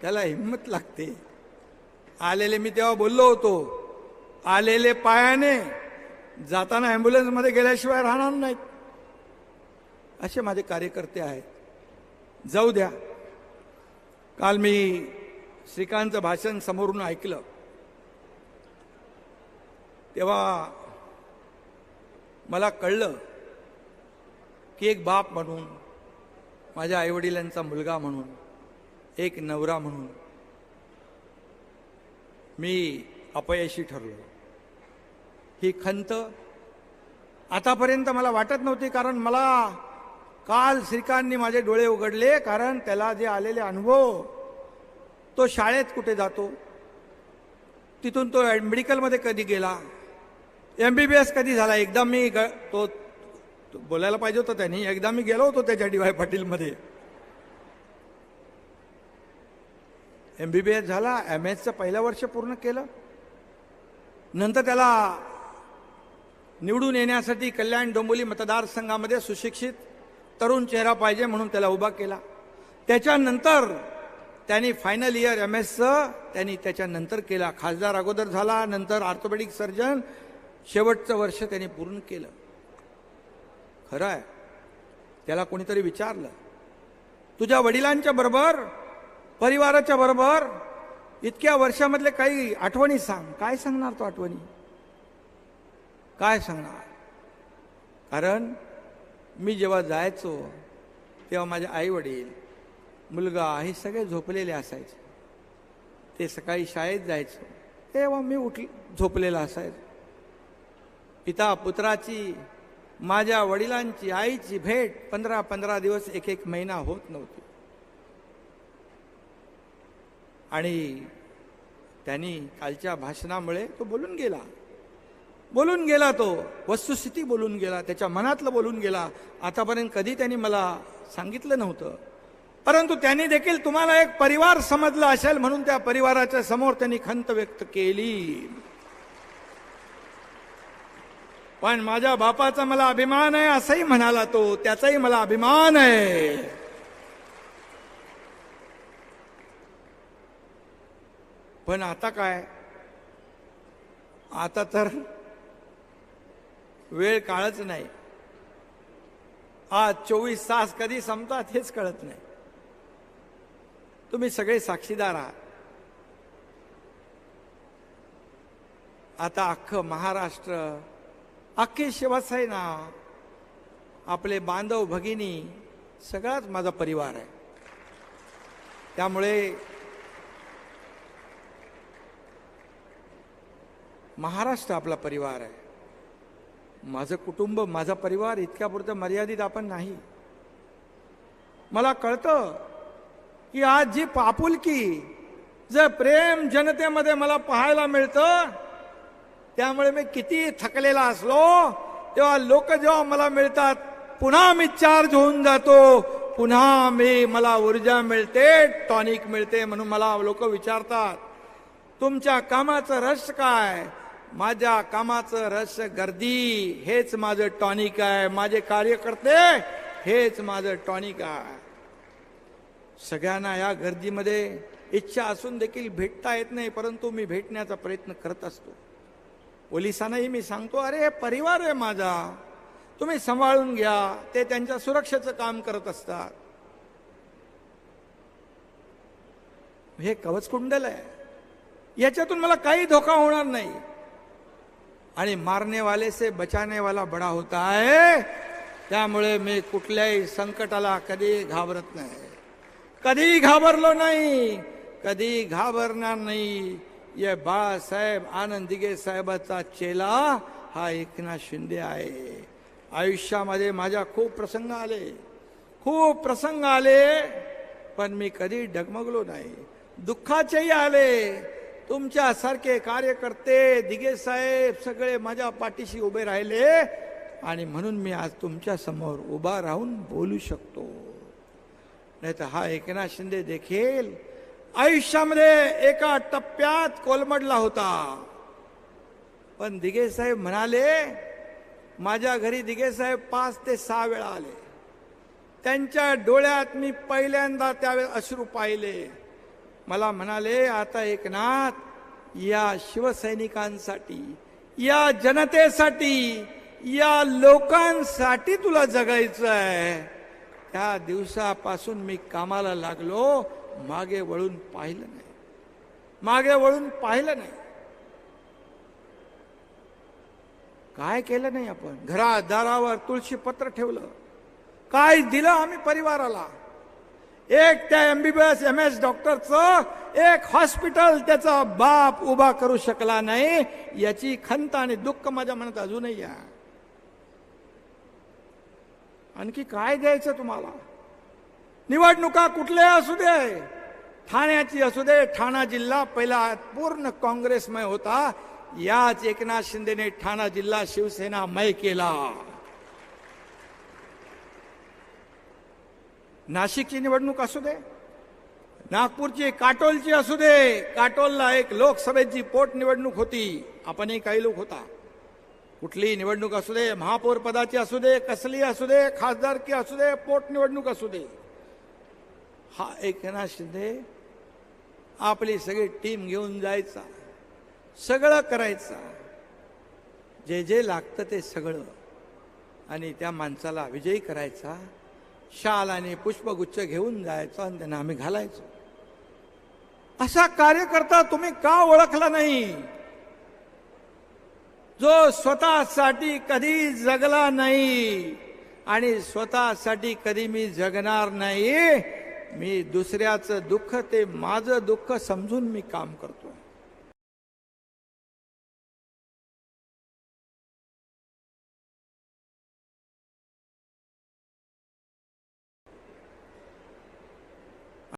त्याला हिंमत लागते. आलेले मी तेव्हा बोललो होतो, आलेले पायाने जाताना ॲम्ब्युलन्समध्ये गेल्याशिवाय राहणार नाहीत. असे माझे कार्यकर्ते आहेत. जाऊ द्या. काल मी श्रीकांतचं भाषण समोरून ऐकलं तेव्हा मला कळलं की एक बाप म्हणून, माझ्या आईवडिलांचा मुलगा म्हणून, एक नवरा म्हणून मी अपयशी ठरलो. ही खंत आतापर्यंत मला वाटत नव्हती, कारण मला काल श्रीकांतनी माझे डोळे उघडले. कारण त्याला जे आलेले अनुभव, तो शाळेत कुठे जातो, तिथून तो मेडिकलमध्ये कधी गेला, MBBS कधी झाला. एकदा मी तो बोलायला पाहिजे होतं त्यांनी. एकदा मी गेलो होतो त्याच्या DY पाटीलमध्ये, MBBS झाला, MS पहिलं वर्ष पूर्ण केलं. नंतर त्याला निवडून येण्यासाठी कल्याण डोंबिवली मतदारसंघामध्ये सुशिक्षित तरुण चेहरा पाहिजे म्हणून त्याला उभा केला. त्याच्यानंतर त्यांनी फायनल इयर MSचं त्यांनी त्याच्यानंतर केला. खासदार अगोदर झाला, नंतर ऑर्थोपेडिक सर्जन, शेवटचं वर्ष त्यांनी पूर्ण केलं. खरं आहे, त्याला कोणीतरी विचारलं, तुझ्या वडिलांच्या बरोबर, परिवाराच्या बरोबर इतक्या वर्षामधले काही आठवणी सांग. काय सांगणार तो आठवणी? काय सांगणार? कारण मी जेव्हा जायचो तेव्हा माझे आई वडील, मुलगा हे सगळे झोपलेले असायचे. ते सकाळी शाळेत जायचो तेव्हा मी झोपलेला असायचो. पिता पुत्राची, माझ्या वडिलांची, आईची भेट 15-15 दिवस, एक महिना होत नव्हती. आणि त्यांनी कालच्या भाषणामुळे तो बोलून गेला, तो वस्तुस्थिती बोलून गेला, त्याच्या मनातलं बोलून गेला. आतापर्यंत कधी त्यांनी मला सांगितलं नव्हतं, परंतु त्यांनी देखील तुम्हाला एक परिवार समजला असेल म्हणून त्या परिवाराच्या समोर त्यांनी खंत व्यक्त केली. पण माझ्या बापाचा मला अभिमान आहे असंही म्हणाला तो, त्याचाही मला अभिमान आहे. पण आता काय, आता तर वेळ काळच नाही. आज 24 तास कधी संपतात हेच कळत नाही. तुम्ही सगळे साक्षीदार आहात. आता अख्खं महाराष्ट्र, अख्खी शिवसेना, आपले बांधव भगिनी, सगळाच माझा परिवार आहे. त्यामुळे महाराष्ट्र आपला परिवार आहे. माझं कुटुंब, माझा परिवार इतक्यापुरतं मर्यादित आपण नाही. मला कळतं की आज जी आपुलकी, जे प्रेम जनतेमध्ये मला पाहायला मिळतं, त्यामुळे मी किती थकलेला असलो तेव्हा लोक जेव्हा मला मिळतात, पुन्हा मी चार्ज होऊन जातो, पुन्हा मला ऊर्जा मिळते, टॉनिक मिळते. म्हणून मला लोक विचारतात, तुमच्या कामाचं रहस्य काय? माझ्या कामाचं रहस्य गर्दी, हेच माझं टॉनिक आहे. माझे कार्यकर्ते हेच माझं टॉनिक आहे. सगळ्यांना या गर्दीमध्ये इच्छा असून देखील भेटता येत नाही, परंतु मी भेटण्याचा प्रयत्न करत असतो. पोलिसांनाही मी सांगतो, अरे परिवार आहे माझा, तुम्ही सांभाळून घ्या. ते त्यांच्या सुरक्षेचं काम करत असतात. हे कवचकुंडल आहे, याच्यातून मला काही धोका होणार नाही. आणि मारने वाले से बचाने वाला बडा होता है. त्यामुळे मी कुठल्याही संकटाला कधी घाबरत नाही, कधी घाबरलो नाही, कधी घाबरणार नाही. ये बाळासाहेब आनंद दिघे साहेबाचा चेला हा एकनाथ शिंदे आहे. आयुष्यामध्ये माझ्या खूप प्रसंग आले, पण मी कधी डगमगलो नाही. दुःखाचेही आले. तुमच्यासारखे कार्यकर्ते, दिघे साहेब सगळे माझ्या पाठीशी उभे राहिले, आणि म्हणून मी आज तुमच्या समोर उभा राहून बोलू शकतो. नाही तर हा एकनाथ शिंदे देखील आयुष्यामध्ये एका टप्प्यात कोलमडला होता. पण दिघे साहेब म्हणाले, माझ्या घरी दिघे साहेब 5 ते 6 वेळा आले. त्यांच्या डोळ्यात मी पहिल्यांदा त्यावेळेस अश्रू पाहिले. मला म्हणाले, आता एकनाथ, या शिवसैनिकांसाठी, या जनतेसाठी, या लोकांसाठी तुला जगायचं आहे. त्या दिवसापासून मी कामाला लागलो, मागे वळून पाहिलं नाही, मागे वळून पाहिलं नाही. काय केलं नाही आपण? घरात दारावर तुळशी पत्र ठेवलं. काय दिलं आम्ही परिवाराला? एक त्या MBBS MS डॉक्टरचं एक हॉस्पिटल त्याचा बाप उभा करू शकला नाही, याची खंत आणि दुःख माझ्या मनात अजूनही आहे. आणखी काय द्यायचं तुम्हाला? निवडणुका कुठल्या असू दे, ठाण्याची असू दे, ठाणा जिल्हा पहिला पूर्ण काँग्रेसमय होता. याच एकनाथ शिंदेने ठाणा जिल्हा शिवसेनामय केला. नाशिकची निवडणूक असू दे, नागपूरची, काटोलची असू दे. काटोलला एक लोकसभेची पोट निवडणूक होती, आपणही काही लोक होता. कुठली निवडणूक असू दे, महापौर पदाची असू दे, कसली असू दे, खासदारकी असू दे, पोट निवडणूक असू दे, हा एकनाथ शिंदे आपली सगळी टीम घेऊन जायचा, सगळं करायचं, जे जे लागतं ते सगळं, आणि त्या माणसाला विजयी करायचा. शाल आणि पुष्पगुच्छ घेऊन जायचं आणि त्यांना आम्ही घालायचो. असा कार्यकर्ता तुम्ही का ओळखला नाही? जो स्वतःसाठी कधी जगला नाही आणि स्वतःसाठी कधी मी जगणार नाही. मी दुसऱ्याचं दुःख ते माझं दुःख समजून मी काम करतो.